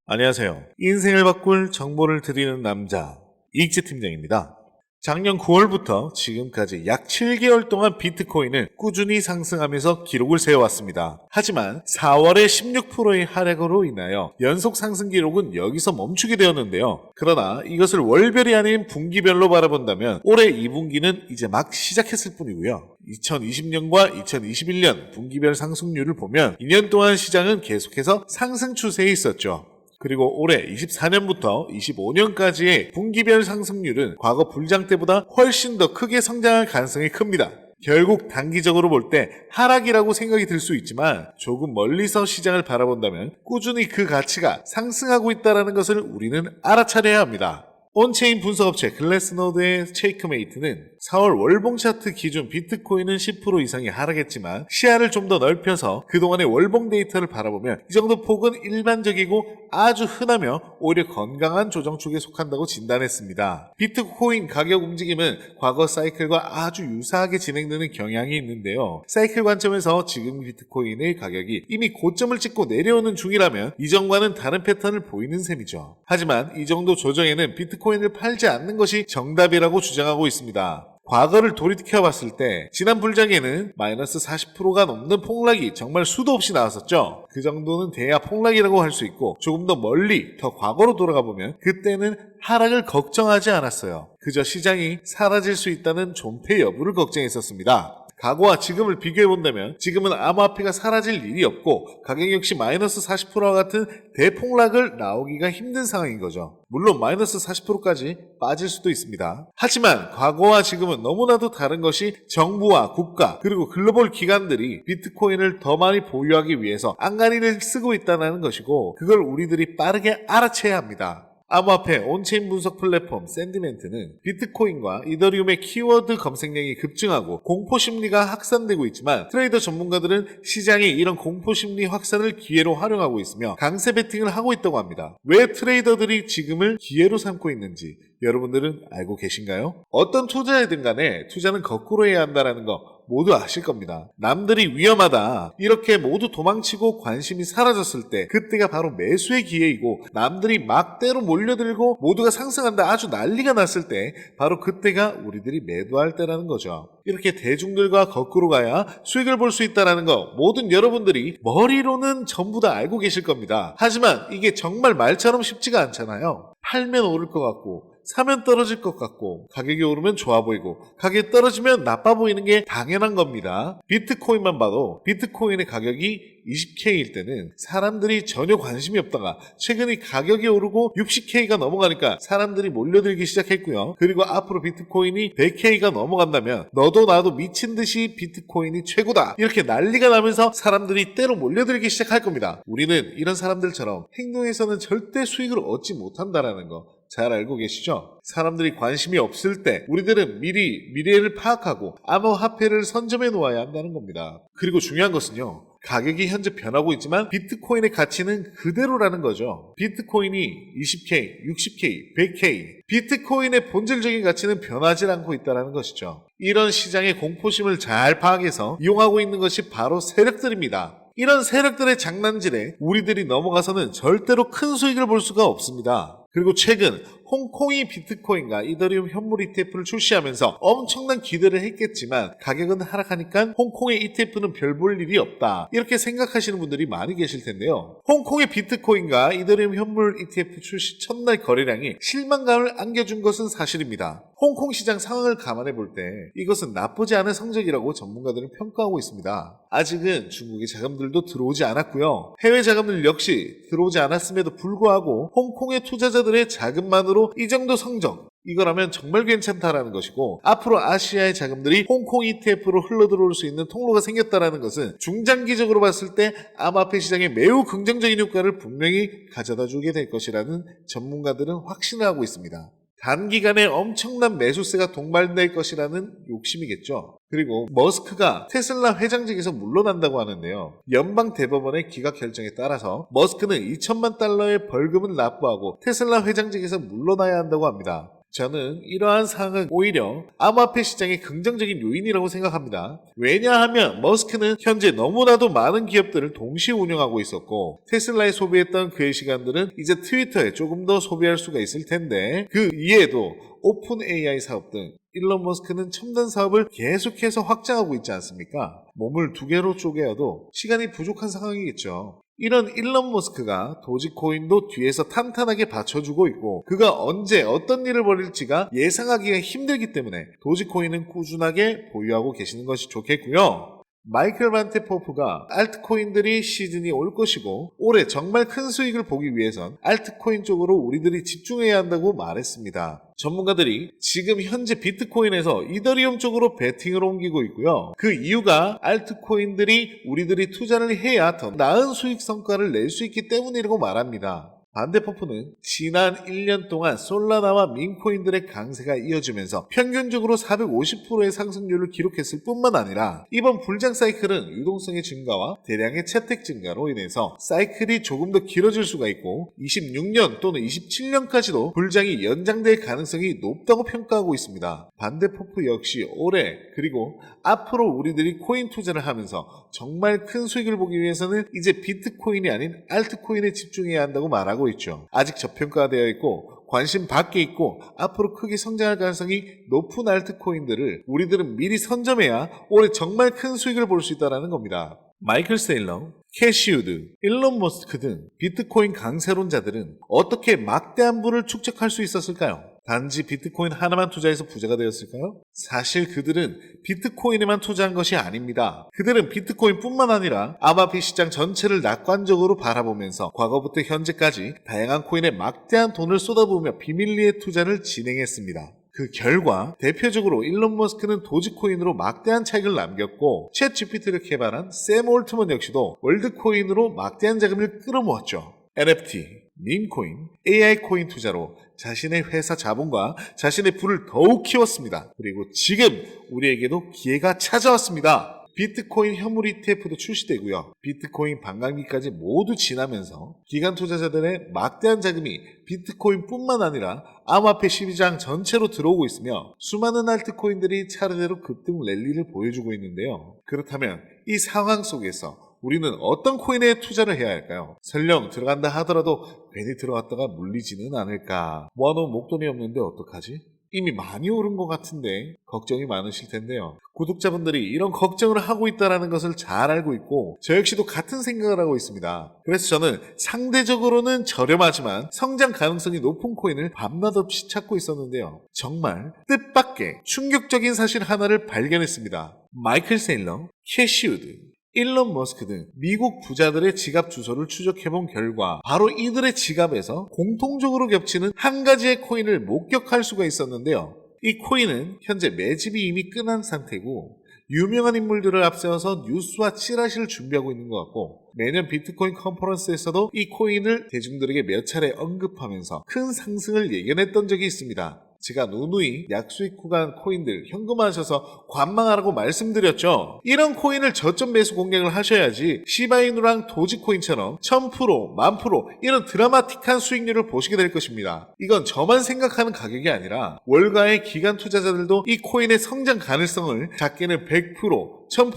안녕하세요. 인생을 바꿀 정보를 드리는 남자 이익재 팀장입니다. 작년 9월부터 지금까지 약 7개월 동안 비트코인은 꾸준히 상승하면서 기록을 세워왔습니다. 하지만 4월에 16%의 하락으로 인하여 연속 상승 기록은 여기서 멈추게 되었는데요. 그러나 이것을 월별이 아닌 분기별로 바라본다면 올해 2분기는 이제 막 시작했을 뿐이고요. 2020년과 2021년 분기별 상승률을 보면 2년 동안 시장은 계속해서 상승 추세에 있었죠. 그리고 올해 24년부터 25년까지의 분기별 상승률은 과거 불장 때보다 훨씬 더 크게 성장할 가능성이 큽니다. 결국 단기적으로 볼 때 하락이라고 생각이 들 수 있지만 조금 멀리서 시장을 바라본다면 꾸준히 그 가치가 상승하고 있다는 것을 우리는 알아차려야 합니다. 온체인 분석업체 글래스노드의 체이크메이트는 4월 월봉 차트 기준 비트코인은 10% 이상이 하락했지만 시야를 좀 더 넓혀서 그동안의 월봉 데이터를 바라보면 이 정도 폭은 일반적이고 아주 흔하며 오히려 건강한 조정축에 속한다고 진단했습니다. 비트코인 가격 움직임은 과거 사이클과 아주 유사하게 진행되는 경향이 있는데요. 사이클 관점에서 지금 비트코인의 가격이 이미 고점을 찍고 내려오는 중이라면 이전과는 다른 패턴을 보이는 셈이죠. 하지만 이 정도 조정에는 비트코인을 팔지 않는 것이 정답이라고 주장하고 있습니다. 과거를 돌이켜봤을 때 지난 불장에는 마이너스 40%가 넘는 폭락이 정말 수도 없이 나왔었죠. 그 정도는 돼야 폭락이라고 할 수 있고 조금 더 멀리 더 과거로 돌아가 보면 그때는 하락을 걱정하지 않았어요. 그저 시장이 사라질 수 있다는 존폐 여부를 걱정했었습니다. 과거와 지금을 비교해본다면 지금은 암호화폐가 사라질 일이 없고 가격 역시 마이너스 40%와 같은 대폭락을 나오기가 힘든 상황인 거죠. 물론 마이너스 40%까지 빠질 수도 있습니다. 하지만 과거와 지금은 너무나도 다른 것이 정부와 국가 그리고 글로벌 기관들이 비트코인을 더 많이 보유하기 위해서 안간힘을 쓰고 있다는 것이고 그걸 우리들이 빠르게 알아채야 합니다. 암호화폐 온체인 분석 플랫폼 샌디멘트는 비트코인과 이더리움의 키워드 검색량이 급증하고 공포심리가 확산되고 있지만 트레이더 전문가들은 시장이 이런 공포심리 확산을 기회로 활용하고 있으며 강세 베팅을 하고 있다고 합니다. 왜 트레이더들이 지금을 기회로 삼고 있는지 여러분들은 알고 계신가요? 어떤 투자이든 간에 투자는 거꾸로 해야 한다는 거 모두 아실 겁니다. 남들이 위험하다 이렇게 모두 도망치고 관심이 사라졌을 때 그때가 바로 매수의 기회이고 남들이 막대로 몰려들고 모두가 상승한다 아주 난리가 났을 때 바로 그때가 우리들이 매도할 때라는 거죠. 이렇게 대중들과 거꾸로 가야 수익을 볼 수 있다는 거 모든 여러분들이 머리로는 전부 다 알고 계실 겁니다. 하지만 이게 정말 말처럼 쉽지가 않잖아요. 팔면 오를 것 같고 사면 떨어질 것 같고 가격이 오르면 좋아 보이고 가격이 떨어지면 나빠 보이는 게 당연한 겁니다. 비트코인만 봐도 비트코인의 가격이 20K일 때는 사람들이 전혀 관심이 없다가 최근에 가격이 오르고 60K가 넘어가니까 사람들이 몰려들기 시작했고요. 그리고 앞으로 비트코인이 100K가 넘어간다면 너도 나도 미친 듯이 비트코인이 최고다 이렇게 난리가 나면서 사람들이 때로 몰려들기 시작할 겁니다. 우리는 이런 사람들처럼 행동에서는 절대 수익을 얻지 못한다는 거 잘 알고 계시죠? 사람들이 관심이 없을 때 우리들은 미리 미래를 파악하고 암호화폐를 선점해 놓아야 한다는 겁니다. 그리고 중요한 것은요. 가격이 현재 변하고 있지만 비트코인의 가치는 그대로라는 거죠. 비트코인이 20K, 60K, 100K 비트코인의 본질적인 가치는 변하지 않고 있다는 것이죠. 이런 시장의 공포심을 잘 파악해서 이용하고 있는 것이 바로 세력들입니다. 이런 세력들의 장난질에 우리들이 넘어가서는 절대로 큰 수익을 볼 수가 없습니다. 그리고 최근 홍콩이 비트코인과 이더리움 현물 ETF를 출시하면서 엄청난 기대를 했겠지만 가격은 하락하니까 홍콩의 ETF는 별 볼 일이 없다 이렇게 생각하시는 분들이 많이 계실 텐데요. 홍콩의 비트코인과 이더리움 현물 ETF 출시 첫날 거래량이 실망감을 안겨준 것은 사실입니다. 홍콩 시장 상황을 감안해 볼 때 이것은 나쁘지 않은 성적이라고 전문가들은 평가하고 있습니다. 아직은 중국의 자금들도 들어오지 않았고요. 해외 자금들 역시 들어오지 않았음에도 불구하고 홍콩의 투자자들의 자금만으로 이 정도 성적 이거라면 정말 괜찮다라는 것이고 앞으로 아시아의 자금들이 홍콩 ETF로 흘러들어올 수 있는 통로가 생겼다라는 것은 중장기적으로 봤을 때 암호화폐 시장에 매우 긍정적인 효과를 분명히 가져다 주게 될 것이라는 전문가들은 확신을 하고 있습니다. 단기간에 엄청난 매수세가 동반될 것이라는 욕심이겠죠. 그리고 머스크가 테슬라 회장직에서 물러난다고 하는데요. 연방 대법원의 기각 결정에 따라서 머스크는 $2,000만 벌금을 납부하고 테슬라 회장직에서 물러나야 한다고 합니다. 저는 이러한 상황은 오히려 암호화폐 시장의 긍정적인 요인이라고 생각합니다. 왜냐하면 머스크는 현재 너무나도 많은 기업들을 동시에 운영하고 있었고 테슬라에 소비했던 그의 시간들은 이제 트위터에 조금 더 소비할 수가 있을 텐데 그 이외에도 오픈 AI 사업 등 일론 머스크는 첨단 사업을 계속해서 확장하고 있지 않습니까? 몸을 두 개로 쪼개어도 시간이 부족한 상황이겠죠. 이런 일론 머스크가 도지코인도 뒤에서 탄탄하게 받쳐주고 있고 그가 언제 어떤 일을 벌일지가 예상하기가 힘들기 때문에 도지코인은 꾸준하게 보유하고 계시는 것이 좋겠고요. 마이클 반테포프가 알트코인들이 시즌이 올 것이고 올해 정말 큰 수익을 보기 위해선 알트코인 쪽으로 우리들이 집중해야 한다고 말했습니다. 전문가들이 지금 현재 비트코인에서 이더리움 쪽으로 베팅을 옮기고 있고요. 그 이유가 알트코인들이 우리들이 투자를 해야 더 나은 수익 성과를 낼 수 있기 때문이라고 말합니다. 반대포프는 지난 1년 동안 솔라나와 민코인들의 강세가 이어지면서 평균적으로 450%의 상승률을 기록했을 뿐만 아니라 이번 불장 사이클은 유동성의 증가와 대량의 채택 증가로 인해서 사이클이 조금 더 길어질 수가 있고 26년 또는 27년까지도 불장이 연장될 가능성이 높다고 평가하고 있습니다. 반대포프 역시 올해 그리고 앞으로 우리들이 코인 투자를 하면서 정말 큰 수익을 보기 위해서는 이제 비트코인이 아닌 알트코인에 집중해야 한다고 말하고 있죠. 아직 저평가되어 있고 관심 밖에 있고 앞으로 크게 성장할 가능성이 높은 알트코인들을 우리들은 미리 선점해야 올해 정말 큰 수익을 볼 수 있다는 겁니다. 마이클 세일러, 캐시 우드, 일론 머스크 등 비트코인 강세론자들은 어떻게 막대한 부를 축적할 수 있었을까요? 단지 비트코인 하나만 투자해서 부자가 되었을까요? 사실 그들은 비트코인에만 투자한 것이 아닙니다. 그들은 비트코인뿐만 아니라 암호화폐 시장 전체를 낙관적으로 바라보면서 과거부터 현재까지 다양한 코인에 막대한 돈을 쏟아부으며 비밀리에 투자를 진행했습니다. 그 결과 대표적으로 일론 머스크는 도지코인으로 막대한 차익을 남겼고 챗 GPT를 개발한 샘 올트먼 역시도 월드코인으로 막대한 자금을 끌어모았죠. NFT, 밈코인, AI 코인 투자로 자신의 회사 자본과 자신의 부를 더욱 키웠습니다. 그리고 지금 우리에게도 기회가 찾아왔습니다. 비트코인 현물 ETF도 출시되고요. 비트코인 반감기까지 모두 지나면서 기관 투자자들의 막대한 자금이 비트코인뿐만 아니라 암호화폐 시장 전체로 들어오고 있으며 수많은 알트코인들이 차례대로 급등 랠리를 보여주고 있는데요. 그렇다면 이 상황 속에서 우리는 어떤 코인에 투자를 해야 할까요? 설령 들어간다 하더라도 괜히 들어갔다가 물리지는 않을까? 모아놓은 목돈이 없는데 어떡하지? 이미 많이 오른 것 같은데 걱정이 많으실 텐데요. 구독자분들이 이런 걱정을 하고 있다는 것을 잘 알고 있고 저 역시도 같은 생각을 하고 있습니다. 그래서 저는 상대적으로는 저렴하지만 성장 가능성이 높은 코인을 밤낮 없이 찾고 있었는데요. 정말 뜻밖의 충격적인 사실 하나를 발견했습니다. 마이클 세일러, 캐시 우드, 일론 머스크 등 미국 부자들의 지갑 주소를 추적해본 결과 바로 이들의 지갑에서 공통적으로 겹치는 한 가지의 코인을 목격할 수가 있었는데요. 이 코인은 현재 매집이 이미 끝난 상태고 유명한 인물들을 앞세워서 뉴스와 찌라시를 준비하고 있는 것 같고 매년 비트코인 컨퍼런스에서도 이 코인을 대중들에게 몇 차례 언급하면서 큰 상승을 예견했던 적이 있습니다. 제가 누누이 약수익 구간 코인들 현금화하셔서 관망하라고 말씀드렸죠. 이런 코인을 저점 매수 공략을 하셔야지 시바이누랑 도지코인처럼 1000%, 10,000% 이런 드라마틱한 수익률을 보시게 될 것입니다. 이건 저만 생각하는 가격이 아니라 월가의 기관 투자자들도 이 코인의 성장 가능성을 작게는 100%, 1000%,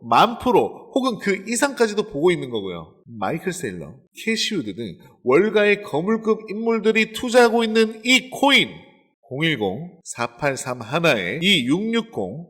10,000% 혹은 그 이상까지도 보고 있는 거고요. 마이클 세일러, 캐시 우드 등 월가의 거물급 인물들이 투자하고 있는 이 코인 010-4831-2660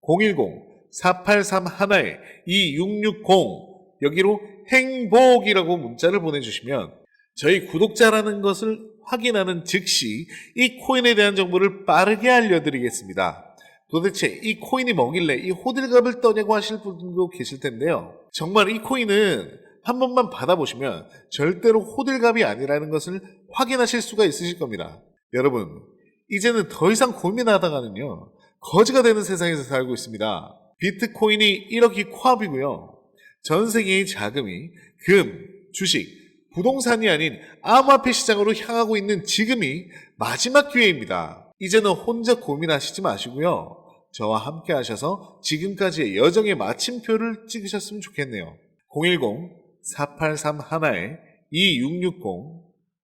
010-4831-2660 여기로 행복이라고 문자를 보내주시면 저희 구독자라는 것을 확인하는 즉시 이 코인에 대한 정보를 빠르게 알려드리겠습니다. 도대체 이 코인이 뭐길래 이 호들갑을 떠냐고 하실 분들도 계실 텐데요. 정말 이 코인은 한 번만 받아보시면 절대로 호들갑이 아니라는 것을 확인하실 수가 있으실 겁니다. 여러분, 이제는 더 이상 고민하다가는요 거지가 되는 세상에서 살고 있습니다. 비트코인이 1억이 코앞이고요. 전 세계의 자금이 금, 주식, 부동산이 아닌 암호화폐 시장으로 향하고 있는 지금이 마지막 기회입니다. 이제는 혼자 고민하시지 마시고요. 저와 함께 하셔서 지금까지의 여정의 마침표를 찍으셨으면 좋겠네요. 010-4831-2660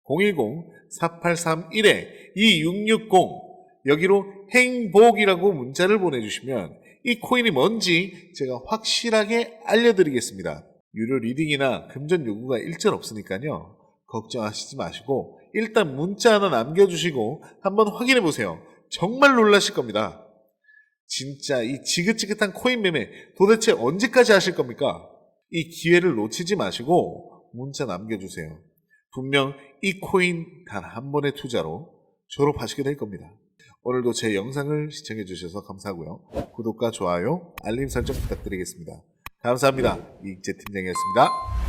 010-4831-2660 여기로 행복이라고 문자를 보내주시면 이 코인이 뭔지 제가 확실하게 알려드리겠습니다. 유료 리딩이나 금전 요구가 일절 없으니까요. 걱정하시지 마시고 일단 문자 하나 남겨주시고 한번 확인해보세요. 정말 놀라실 겁니다. 진짜 이 지긋지긋한 코인 매매 도대체 언제까지 하실 겁니까? 이 기회를 놓치지 마시고 문자 남겨주세요. 분명 이 코인 단 한 번의 투자로 졸업하시게 될 겁니다. 오늘도 제 영상을 시청해주셔서 감사하고요. 구독과 좋아요, 알림 설정 부탁드리겠습니다. 감사합니다. 이익재 팀장이었습니다.